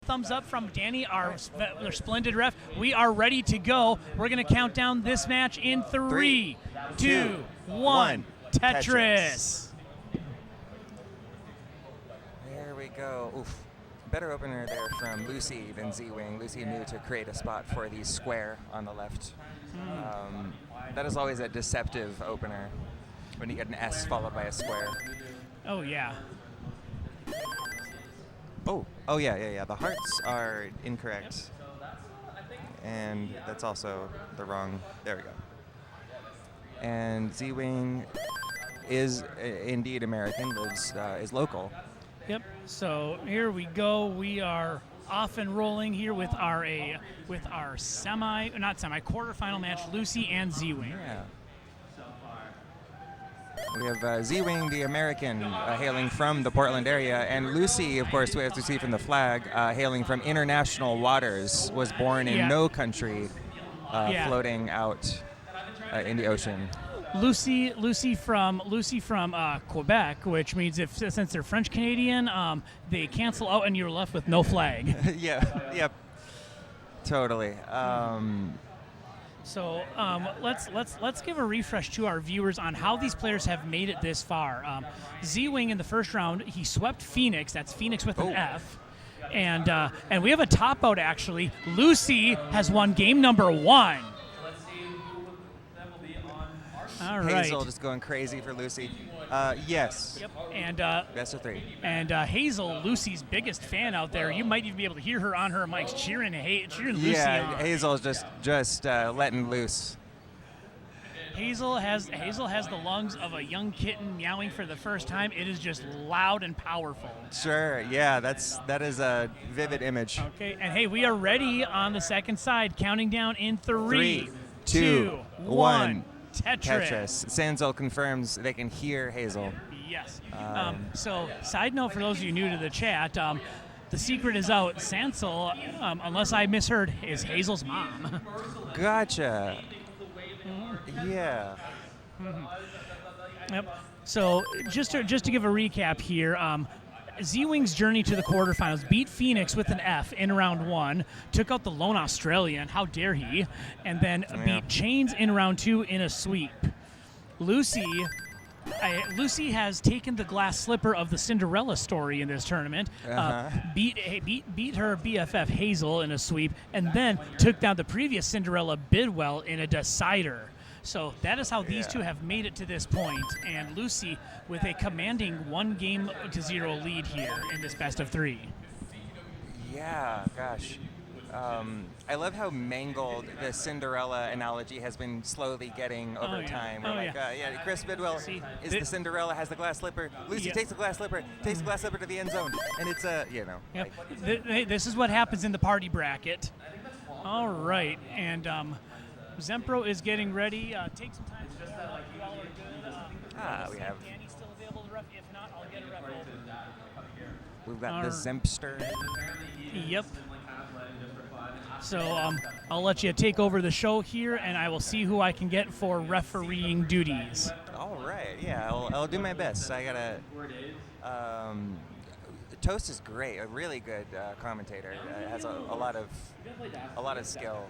thumbs up from Danny, our splendid ref. We are ready to go. We're going to count down this match in 3, 2, 1. Tetris. There we go. Oof. Better opener there from Loucy than Z-Wing. Loucy knew to create a spot for the square on the left. That is always a deceptive opener when you get an S followed by a square. Oh, yeah. Oh yeah. The hearts are incorrect. And that's also the wrong, there we go. And Z-Wing is indeed American, is local. Yep. So here we go. We are off and rolling here with our quarterfinal match, Loucy and Z-Wing. Yeah. We have Z-Wing, the American, hailing from the Portland area, and Loucy, of course, we have to see from the flag, hailing from international waters, was born in no country, floating out in the ocean. Loucy from Quebec, which means since they're French Canadian, they cancel out and you're left with no flag. Yep, totally. So let's give a refresh to our viewers on how these players have made it this far. Z-Wing in the first round, he swept Phoenix. That's Phoenix with an F. And we have a top out actually. Loucy has won game number 1. All right. Hazel just going crazy for Loucy. Yes. Yep. And best of 3. And Hazel, Lucy's biggest fan out there. You might even be able to hear her on her mics cheering Lucy on. Hazel's just letting loose. Hazel has the lungs of a young kitten meowing for the first time. It is just loud and powerful. Sure. Yeah. That is a vivid image. Okay. And hey, we are ready on the second side. Counting down in 3, 2, 2, 1. Tetris. Sanzel confirms they can hear Hazel. Yes. So, side note for those of you new to the chat, the secret is out. Sanzel, unless I misheard, is Hazel's mom. Gotcha. Yeah. Yep. So, just to give a recap here, Z-Wing's journey to the quarterfinals beat Phoenix with an F in round 1, took out the lone Australian, how dare he, and then beat Chains in round 2 in a sweep. Loucy has taken the glass slipper of the Cinderella story in this tournament, beat her BFF Hazel in a sweep, and then took down the previous Cinderella Bidwell in a decider. So that is how these two have made it to this point, and Loucy with a commanding 1-0 lead here in this best of 3. Yeah, gosh. I love how mangled the Cinderella analogy has been slowly getting over time. Chris Bidwell is the Cinderella, has the glass slipper. Loucy takes the glass slipper, to the end zone, and it's this is what happens in the party bracket. All right, and Zempro is getting ready. Take some time to you all are good. We have. Danny's still available to ref. If not, I'll get a ref over. We've got the Zempster. Yep. So I'll let you take over the show here, and I will see who I can get for refereeing duties. All right. Yeah, I'll do my best. I gotta. Toast is great. A really good commentator. Has a lot of skill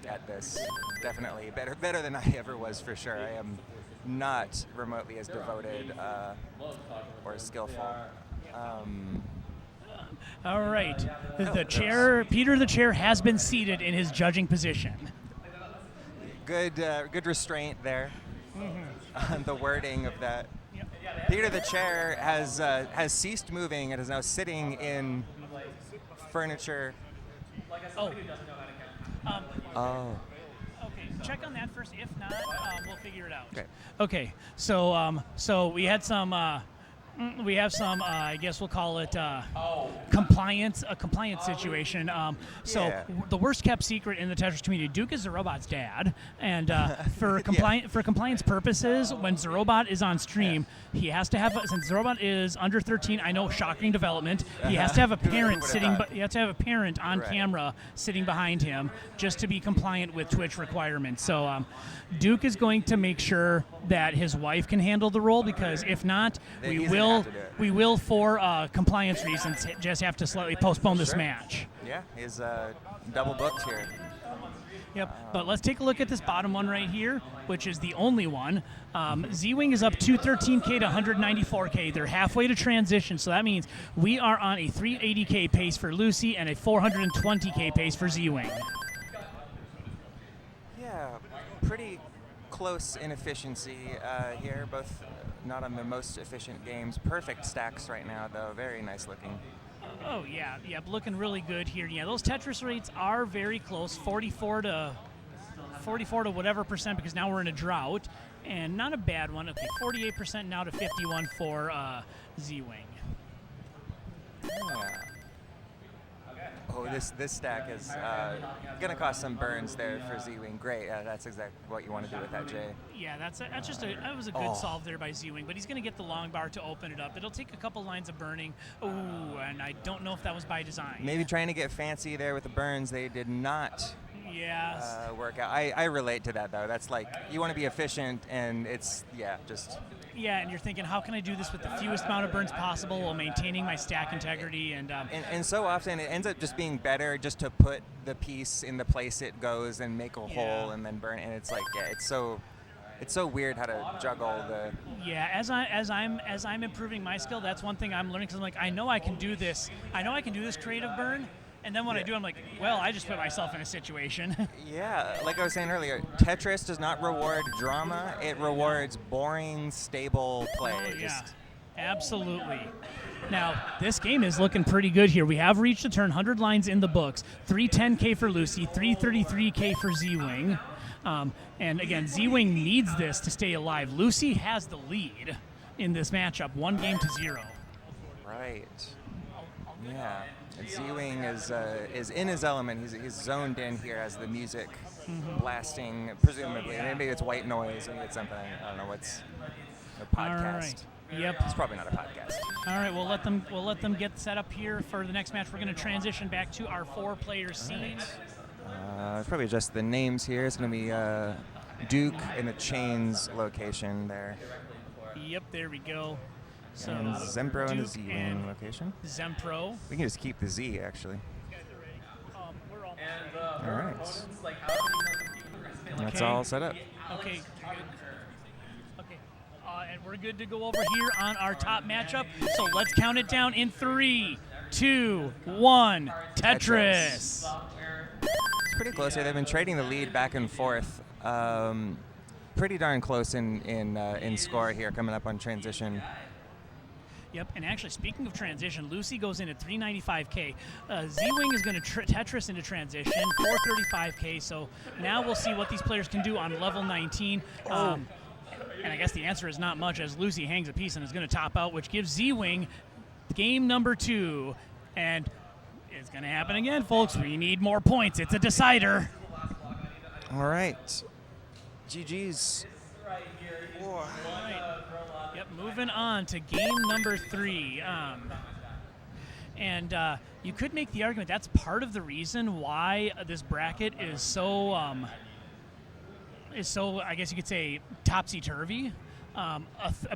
at this. Definitely better than I ever was, for sure. I am not remotely as devoted or skillful. All right. Peter the chair has been seated in his judging position. Good restraint there on the wording of that. Peter the chair has ceased moving and is now sitting in furniture. Okay, check on that first. If not, we'll figure it out. Okay. So we had some. We have some, I guess we'll call it a compliance situation. The worst kept secret in the Tetris community, Duke is Zerobot's dad, and for compliance purposes, when Zerobot is on stream, he has to have, since Zerobot is under 13, I know, shocking development, he has to have a parent on camera sitting behind him just to be compliant with Twitch requirements. So Duke is going to make sure that his wife can handle the role, because if not, we will will for compliance reasons just have to slightly postpone this match. Yeah, he's double booked here. Yep, but let's take a look at this bottom one right here, which is the only one. Z-Wing is up 213K to 194K. They're halfway to transition, so that means we are on a 380K pace for Loucy and a 420K pace for Z-Wing. Yeah, pretty close in efficiency here, both not on the most efficient games. Perfect stacks right now, though. Very nice looking. Oh, yeah, looking really good here. Yeah, those Tetris rates are very close, 44 to whatever percent, because now we're in a drought, and not a bad one. Okay, 48% now to 51 for Z-Wing. Yeah. Oh, this stack is going to cause some burns there for Z-Wing. Great, that's exactly what you want to do with that J. Yeah, that was a good solve there by Z-Wing, but he's going to get the long bar to open it up. It'll take a couple lines of burning. Ooh, and I don't know if that was by design. Maybe trying to get fancy there with the burns. They did not work out. I relate to that, though. That's like, you want to be efficient, and it's, just... Yeah, and you're thinking, how can I do this with the fewest amount of burns possible while maintaining my stack integrity? And so often it ends up just being better just to put the piece in the place it goes and make a hole and then burn it. And it's like, it's so weird how to juggle the. Yeah, as I'm improving my skill, that's one thing I'm learning, because I'm like, I know I can do this. I know I can do this creative burn. And then when I do, I'm like, well, I just put myself in a situation. Yeah, like I was saying earlier, Tetris does not reward drama. It rewards boring, stable play. Oh, yeah, absolutely. Now, this game is looking pretty good here. We have reached the turn, 100 lines in the books, 310K for Loucy, 333K for Z-Wing. And again, Z-Wing needs this to stay alive. Loucy has the lead in this matchup, 1-0. Right. Yeah. Z-Wing is in his element. He's zoned in here as the music blasting, presumably. Maybe it's white noise, maybe it's something. I don't know what's a podcast. All right. Yep. It's probably not a podcast. All right, we'll let them get set up here for the next match. We're going to transition back to our 4-player scene. Right. Probably just the names here. It's going to be Duke in the Chains location there. Yep, there we go. So and Zempro in the Z and location. Zempro. We can just keep the Z, actually. We're all right. That's all set up. Okay. Okay. And we're good to go over here on our top matchup. So let's count it down in 3, 2, 1. Tetris. It's pretty close here. They've been trading the lead back and forth. Pretty darn close in score here, coming up on transition. Yep, and actually, speaking of transition, Loucy goes in at 395K. Z-Wing is going to Tetris into transition, 435K. So now we'll see what these players can do on level 19. And I guess the answer is not much, as Loucy hangs a piece and is going to top out, which gives Z-Wing game number 2. And it's going to happen again, folks. We need more points. It's a decider. All right. GG's. Yep, moving on to game number 3. And you could make the argument that's part of the reason why this bracket is so, I guess you could say, topsy-turvy. A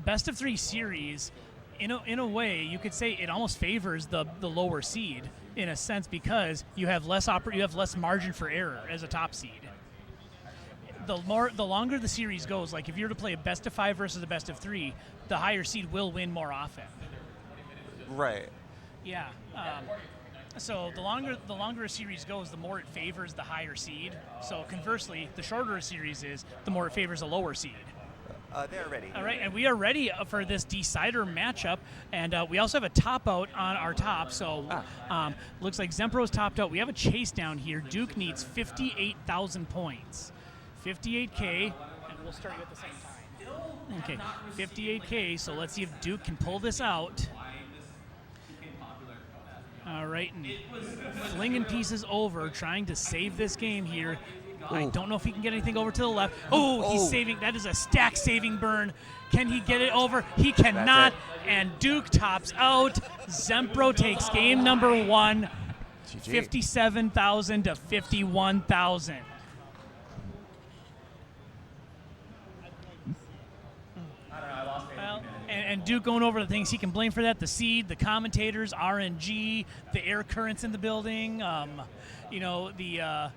best-of-3 series, in a way, you could say it almost favors the lower seed in a sense, because you have less margin for error as a top seed. The longer the series goes, like if you're to play a best-of-5 versus a best-of-3, the higher seed will win more often. Right. Yeah. So the longer a series goes, the more it favors the higher seed. So conversely, the shorter a series is, the more it favors a lower seed. They're ready. All right, and we are ready for this decider matchup, and we also have a top out on our top. So looks like Zempro's topped out. We have a chase down here. Duke needs 58,000 points. 58K, and we'll start you at the same time. Okay, 58K, so let's see if Duke can pull this out. All right, and flinging pieces over, trying to save this game here. Ooh. I don't know if he can get anything over to the left. Oh, he's saving. That is a stack-saving burn. Can he get it over? He cannot, and Duke tops out. Zempro takes game number 1, 57,000 to 51,000. and Duke going over the things he can blame for that: the seed, the commentators, RNG, the air currents in the building. You know, the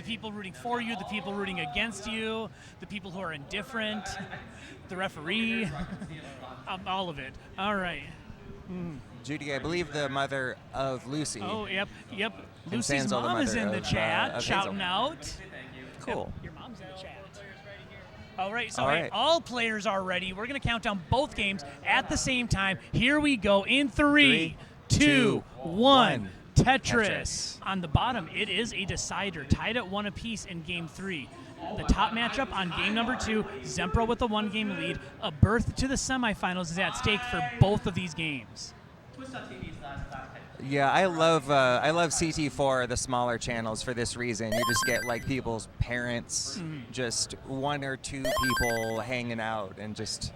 people rooting for you, the people rooting against you, the people who are indifferent, the referee, all of it. All right. Judy, I believe the mother of Loucy. Oh, yep. And Lucy's Sanzel, mom is in the of chat, shouting Hazel. out. Cool. Yep, your mom's in the chat. All right, so All hey, right. all players are ready. We're going to count down both games at the same time. Here we go in 3, 2, 1. Tetris. On the bottom, it is a decider, tied at 1 apiece in Game 3. The top matchup on Game number 2, Zempro with a 1-game lead. A berth to the semifinals is at stake for both of these games. Yeah, I love CT4, the smaller channels, for this reason. You just get like people's parents, just 1 or 2 people hanging out, and just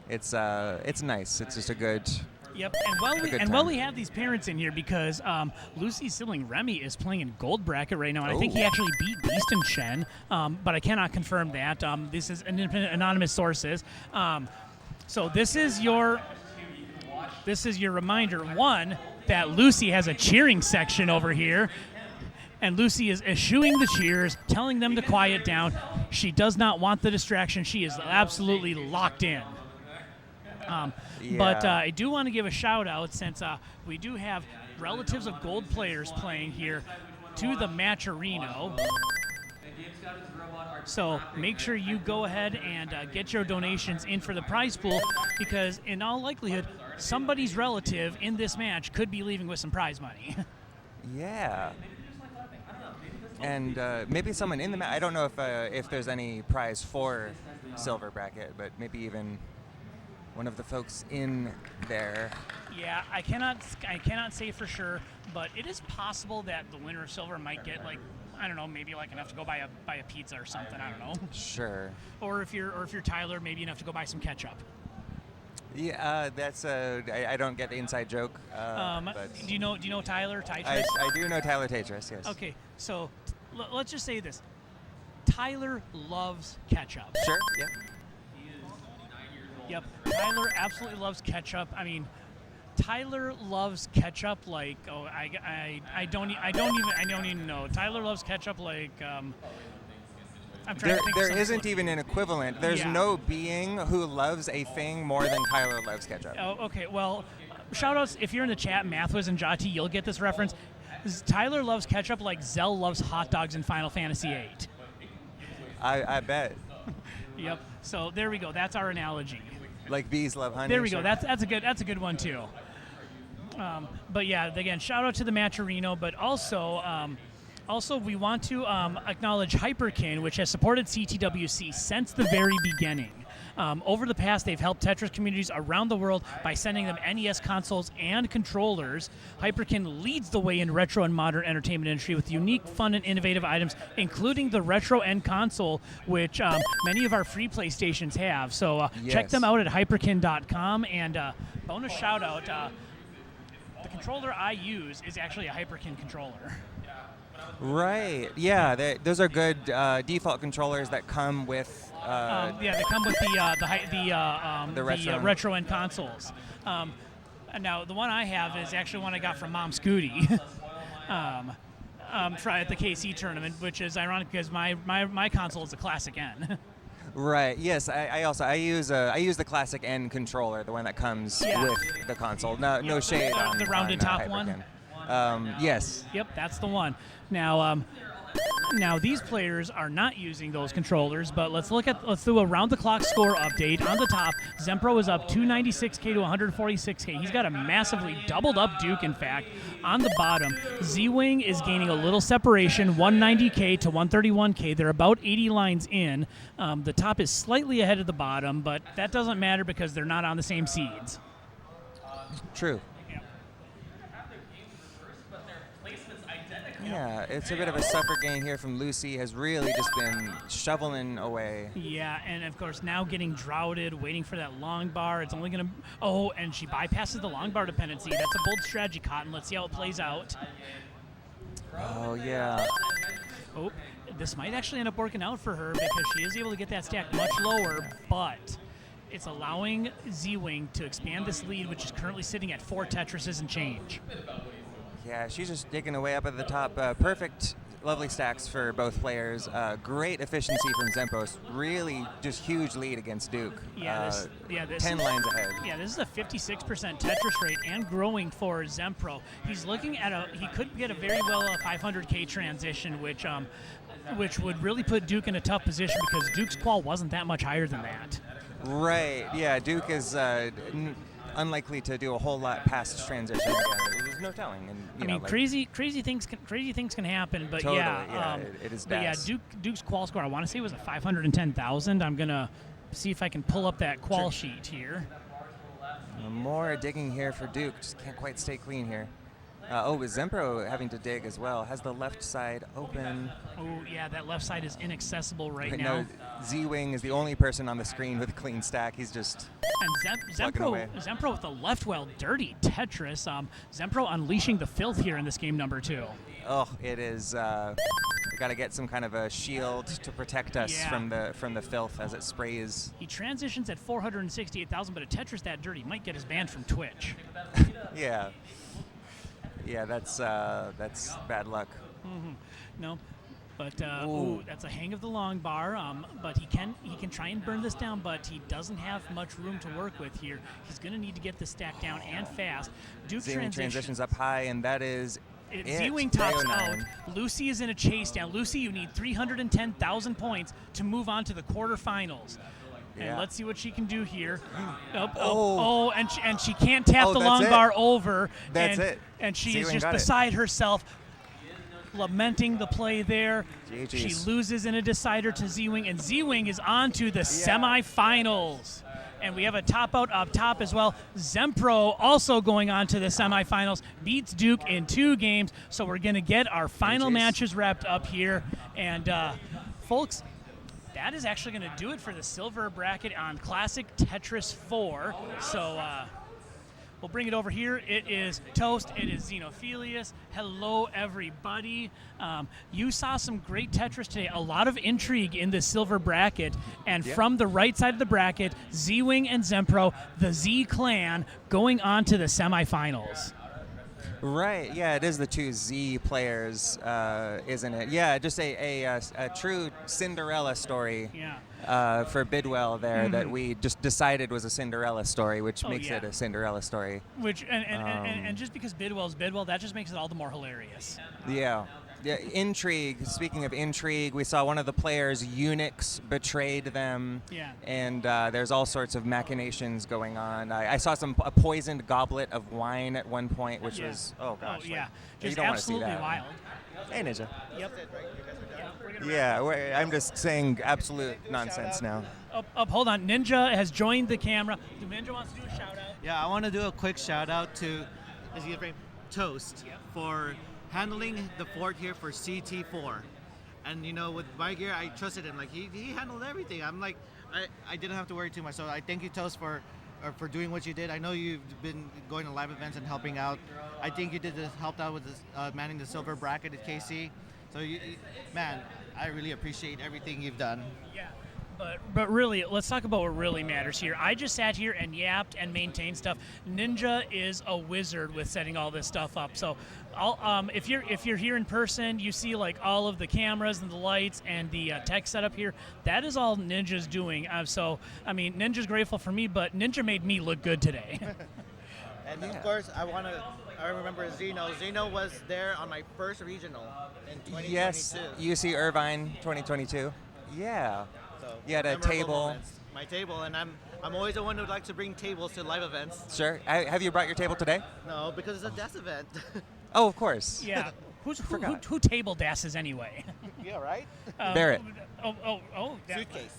it's nice. It's just a good. Yep, and while we have these parents in here, because Loucy's sibling Remy is playing in gold bracket right now, and I think he actually beat Beast and Shen, but I cannot confirm that. This is independent anonymous sources. So this is your reminder, one, that Loucy has a cheering section over here, and Loucy is eschewing the cheers, telling them to quiet down. She does not want the distraction. She is absolutely locked in. But I do want to give a shout-out, since we do have relatives of gold players playing here, to the Matcherino. So make sure you go ahead and get your donations in for the prize pool, because in all likelihood, somebody's relative in this match could be leaving with some prize money. Yeah. And maybe someone in the match. I don't know if there's any prize for silver bracket, but maybe even one of the folks in there. Yeah, I cannot say for sure, but it is possible that the winner of silver might get, like, I don't know, maybe like enough to go buy a pizza or something. I don't know. Sure. Or if you're Tyler, maybe enough to go buy some ketchup. Yeah, that's I don't get the inside joke. But do you know Tyler Tetris? I do know Tyler Tetris. Yes. Okay, so let's just say this: Tyler loves ketchup. Sure. Yeah. Yep, Tyler absolutely loves ketchup. I mean, Tyler loves ketchup like I don't even know. Tyler loves ketchup like I'm trying to think. There isn't even an equivalent. There's no being who loves a thing more than Tyler loves ketchup. Oh, okay. Well, shout outs if you're in the chat, Mathwas and Jati, you'll get this reference. Tyler loves ketchup like Zell loves hot dogs in Final Fantasy VIII. I bet. Yep. So there we go. That's our analogy. Like bees love honey. There we go. That's a good one too. But yeah, again, shout out to the Matcherino, but also we want to acknowledge Hyperkin, which has supported CTWC since the very beginning. Over the past, they've helped Tetris communities around the world by sending them NES consoles and controllers. Hyperkin leads the way in retro and modern entertainment industry with unique, fun, and innovative items, including the Retro N console, which many of our free PlayStations have. So check them out at hyperkin.com. And bonus shout out, the controller I use is actually a Hyperkin controller. Right. Yeah. Those are good default controllers that come with. They come with the Retro N consoles. And now the one I have is actually one I got from Mom Scooty at the KC tournament, which is ironic because my console is a Classic N. Right. Yes. I use the Classic N controller, the one that comes with the console. No shade on the rounded top Hyperkin. one. Yes. Yep, that's the one. Now these players are not using those controllers, but let's do a round-the-clock score update. On the top, Zempro is up 296K to 146K. He's got a massively doubled-up Duke, in fact. On the bottom, Z-Wing is gaining a little separation, 190K to 131K. They're about 80 lines in. The top is slightly ahead of the bottom, but that doesn't matter because they're not on the same seeds. True. Yeah, it's a bit of a suffer game here from Loucy. Has really just been shoveling away. Yeah, and of course now getting droughted, waiting for that long bar. It's only going to... Oh, and she bypasses the long bar dependency. That's a bold strategy, Cotton. Let's see how it plays out. Oh, yeah. Oh, this might actually end up working out for her because she is able to get that stack much lower, but it's allowing Z-Wing to expand this lead, which is currently sitting at 4 Tetrises and change. Yeah, she's just digging away up at the top. Perfect, lovely stacks for both players. Great efficiency from Zempro. Really just huge lead against Duke. Yeah, 10 lines ahead. Yeah, this is a 56% Tetris rate and growing for Zempro. He's looking at he could get a very well 500K transition, which would really put Duke in a tough position because Duke's qual wasn't that much higher than that. Right, yeah, Duke is unlikely to do a whole lot past transition. There's no telling. And, crazy things can happen, but totally, it is DAS. But yeah, Duke's qual score, I want to say was a 510,000. I'm gonna see if I can pull up that qual sheet here. More digging here for Duke. Just can't quite stay clean here. With Zempro having to dig as well. Has the left side open. Oh, yeah, that left side is inaccessible right now. Z-Wing is the only person on the screen with a clean stack. He's just Zempro with the left well dirty Tetris. Zempro unleashing the filth here in this game number 2. Oh, it is. We got to get some kind of a shield to protect us from the filth as it sprays. He transitions at 468,000, but a Tetris that dirty might get us banned from Twitch. Yeah. Yeah, that's bad luck. Mm-hmm. No, but that's a hang of the long bar. But he can try and burn this down, but he doesn't have much room to work with here. He's going to need to get the stack down and fast. Duke transitions up high, and that is Z-Wing tops out. Loucy is in a chase down. Loucy, you need 310,000 points to move on to the quarterfinals. And let's see what she can do here. And she can't tap the long bar over. That's it. And she is just beside herself, lamenting the play there. GG's. She loses in a decider to Z-Wing, and Z-Wing is on to the semifinals. And we have a top out up top as well. Zempro also going on to the semifinals, beats Duke in 2 games. So we're going to get our final matches wrapped up here. And folks, that is actually going to do it for the silver bracket on Classic Tetris 4. So we'll bring it over here. It is Toast. It is Xenophilius. Hello, everybody. You saw some great Tetris today. A lot of intrigue in the silver bracket. And from the right side of the bracket, Z-Wing and Zempro, the Z clan, going on to the semifinals. Right, yeah, it is the 2 Z players, isn't it? Yeah, just a true Cinderella story for Bidwell there that we just decided was a Cinderella story, which makes it a Cinderella story. And just because Bidwell's Bidwell, that just makes it all the more hilarious. Yeah. Yeah, intrigue. Speaking of intrigue, we saw one of the players, Unix, betrayed them. Yeah. And there's all sorts of machinations going on. I saw a poisoned goblet of wine at one point, which was, just absolutely wild. Hey, Ninja. Yep. I'm just saying absolute nonsense now. Hold on. Ninja has joined the camera. Ninja wants to do a shout out. Yeah, I want to do a quick shout out to Toast for handling the fort here for CT4. And with my gear, I trusted him. Like he handled everything. I'm like, I didn't have to worry too much. So I thank you, Toast, for doing what you did. I know you've been going to live events and helping out. I think you helped out with this, manning the silver bracket at KC. So man, I really appreciate everything you've done. Yeah. But really, let's talk about what really matters here. I just sat here and yapped and maintained stuff. Ninja is a wizard with setting all this stuff up. So, if you're here in person, you see like all of the cameras and the lights and the tech setup here. That is all Ninja's doing. Ninja's grateful for me, but Ninja made me look good today. And of course, I remember Zeno. Zeno was there on my first regional in 2022. Yes, UC Irvine 2022. Yeah. You had a table. Moments. My table, and I'm always the one who likes to bring tables to live events. Sure. Have you brought your table today? No, because it's a DAS event. Oh, of course. Yeah. Who table dasses anyway? Yeah, right? Barrett. Suitcase.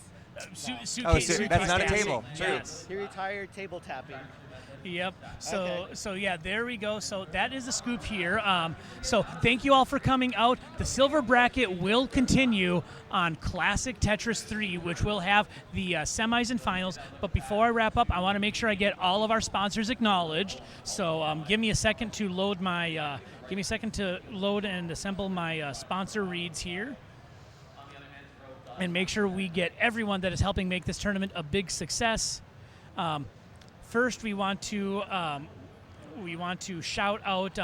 Suitcase. That's not a table. Yes. He retired table tapping. Yep. So yeah, there we go. So that is the scoop here. So thank you all for coming out. The silver bracket will continue on Classic Tetris 3, which will have the semis and finals. But before I wrap up, I want to make sure I get all of our sponsors acknowledged. So give me a second to load my. Give me a second to load and assemble my sponsor reads here. And make sure we get everyone that is helping make this tournament a big success. First, we want to shout out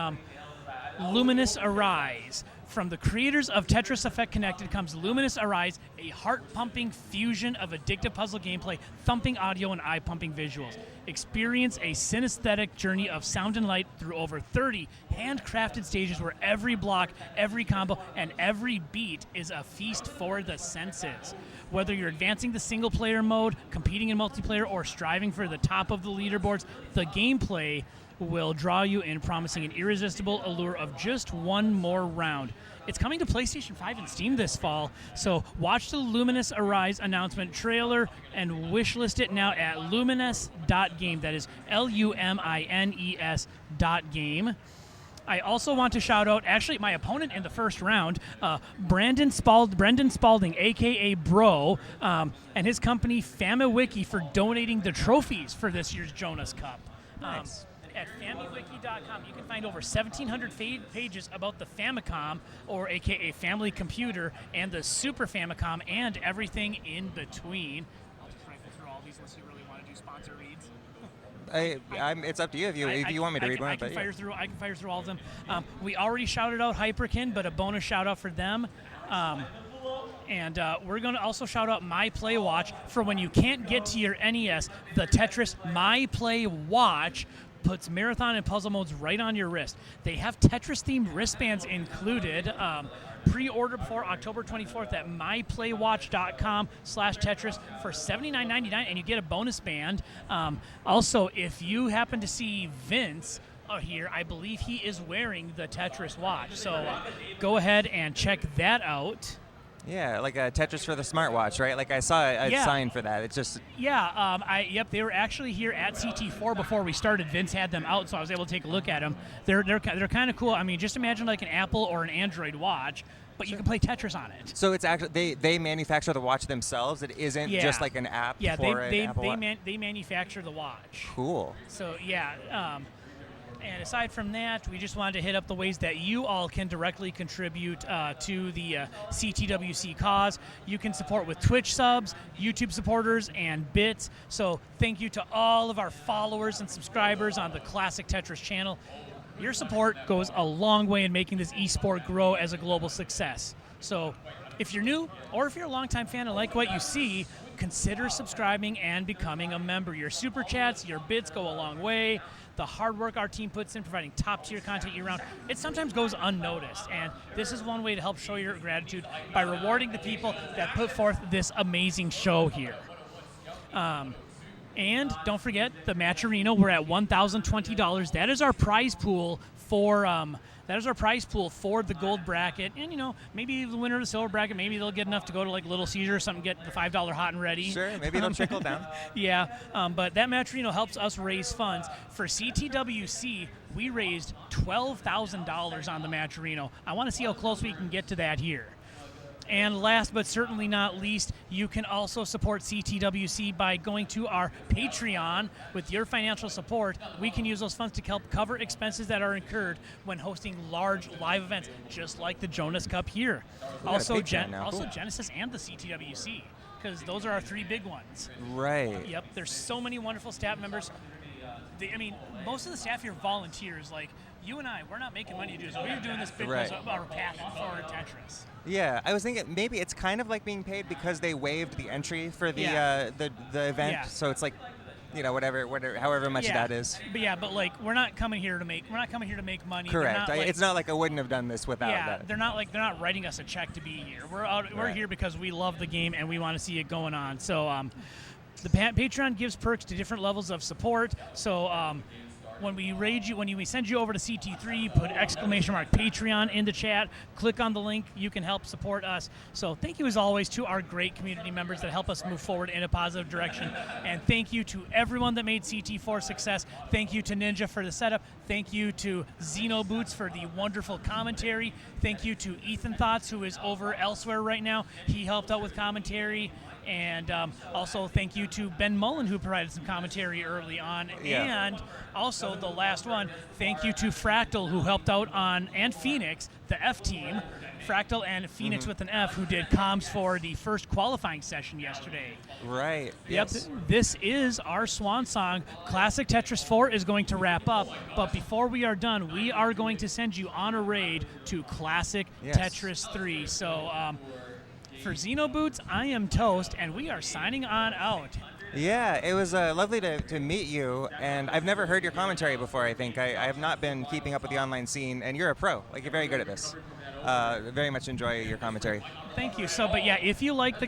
Luminous Arise. From the creators of Tetris Effect Connected comes Luminous Arise, a heart-pumping fusion of addictive puzzle gameplay, thumping audio, and eye-pumping visuals. Experience a synesthetic journey of sound and light through over 30 handcrafted stages where every block, every combo, and every beat is a feast for the senses. Whether you're advancing the single-player mode, competing in multiplayer, or striving for the top of the leaderboards, the gameplay will draw you in, promising an irresistible allure of just one more round. It's coming to PlayStation 5 and Steam this fall, so watch the Luminous Arise announcement trailer and wishlist it now at luminous.game. That is LUMINES.game. I also want to shout out, actually, my opponent in the first round, Brendan Spalding, a.k.a. Bro, and his company, FamiWiki, for donating the trophies for this year's Jonas Cup. Nice. At FamiWiki.com, you can find over 1,700 pages about the Famicom, or a.k.a. Family Computer, and the Super Famicom, and everything in between. I'll just rifle through all these unless you really want to do sponsor reads. It's up to you if you want me to read one. I can fire through all of them. We already shouted out Hyperkin, but a bonus shout out for them. And we're going to also shout out My Play Watch for when you can't get to your NES. The Tetris My Play Watch puts marathon and puzzle modes right on your wrist. They have Tetris-themed wristbands included. Pre-order before October 24th at myplaywatch.com/Tetris for $79.99, and you get a bonus band. Also, if you happen to see Vince here, I believe he is wearing the Tetris watch. So go ahead and check that out. Yeah, like a Tetris for the smartwatch, right? Like I saw a sign for that. It's just they were actually here at CT4 before we started. Vince had them out, so I was able to take a look at them. They're kind of cool. I mean, just imagine like an Apple or an Android watch, but you can play Tetris on it. So it's actually they manufacture the watch themselves. It isn't just like an app. Yeah, for an Apple Watch. they manufacture the watch. Cool. So and aside from that, we just wanted to hit up the ways that you all can directly contribute to the CTWC cause. You can support with Twitch subs, YouTube supporters, and bits. So thank you to all of our followers and subscribers on the Classic Tetris channel. Your support goes a long way in making this esport grow as a global success. So if you're new or if you're a longtime fan and like what you see, consider subscribing and becoming a member. Your super chats, your bits go a long way. The hard work our team puts in providing top-tier content year-round, it sometimes goes unnoticed. And this is one way to help show your gratitude by rewarding the people that put forth this amazing show here. And don't forget, the Match Arena, we're at $1,020. That is our prize pool for the gold bracket. And, maybe the winner of the silver bracket, maybe they'll get enough to go to, like, Little Caesar or something, get the $5 hot and ready. Sure, maybe it'll trickle down. Yeah, but that Match Arena helps us raise funds. For CTWC, we raised $12,000 on the Match Arena. I want to see how close we can get to that here. And last but certainly not least, you can also support CTWC by going to our Patreon. With your financial support, we can use those funds to help cover expenses that are incurred when hosting large live events, just like the Jonas Cup here. Also Genesis and the CTWC, because those are our three big ones. Right. Yep, there's so many wonderful staff members. Most of the staff here volunteers. Like, you and I, we're not making money to do this. We're doing this because of our passion for Tetris. Yeah, I was thinking maybe it's kind of like being paid because they waived the entry for the event. Yeah. So it's like, however much that is. But like we're not coming here to make money. Correct. It's not like I wouldn't have done this without that. They're not writing us a check to be here. We're here because we love the game and we want to see it going on. So the Patreon gives perks to different levels of support. So when we send you over to CT3, put !Patreon in the chat, click on the link, you can help support us. So thank you as always to our great community members that help us move forward in a positive direction. And thank you to everyone that made CT4 success. Thank you to Ninja for the setup. Thank you to Xeno Boots for the wonderful commentary. Thank you to Ethan Thoughts, who is over elsewhere right now. He helped out with commentary. And also thank you to Ben Mullen, who provided some commentary early on. Yeah. And also the last one, thank you to Fractal, who helped out on, and Phoenix, the F team. Fractal and Phoenix with an F, who did comms for the first qualifying session yesterday. Right. Yep. Yes. This is our swan song. Classic Tetris 4 is going to wrap up, but before we are done, we are going to send you on a raid to Classic Tetris 3. So for Xenoboots, I am Toast, and we are signing on out. Yeah, it was lovely to meet you, and I've never heard your commentary before, I think. I have not been keeping up with the online scene, and you're a pro. Like, you're very good at this. Very much enjoy your commentary. Thank you. So, but yeah, if you like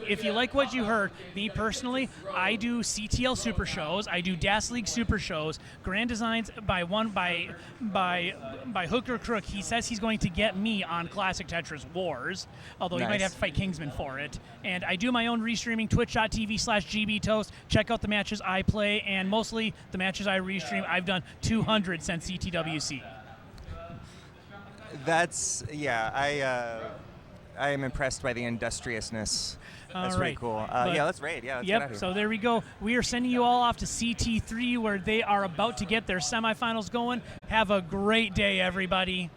what you heard, me personally, I do CTL Super Shows, I do DAS League Super Shows, Grand Designs by hook or crook. He says he's going to get me on Classic Tetris Wars, although he might have to fight Kingsman for it. And I do my own restreaming, twitch.tv/gbtoast. Check out the matches I play, and mostly the matches I restream. I've done 200 since CTWC. That's, yeah, I am impressed by the industriousness. That's pretty cool. Yeah, let's raid. Yeah, let's get out of here. So there we go. We are sending you all off to CT3, where they are about to get their semifinals going. Have a great day, everybody.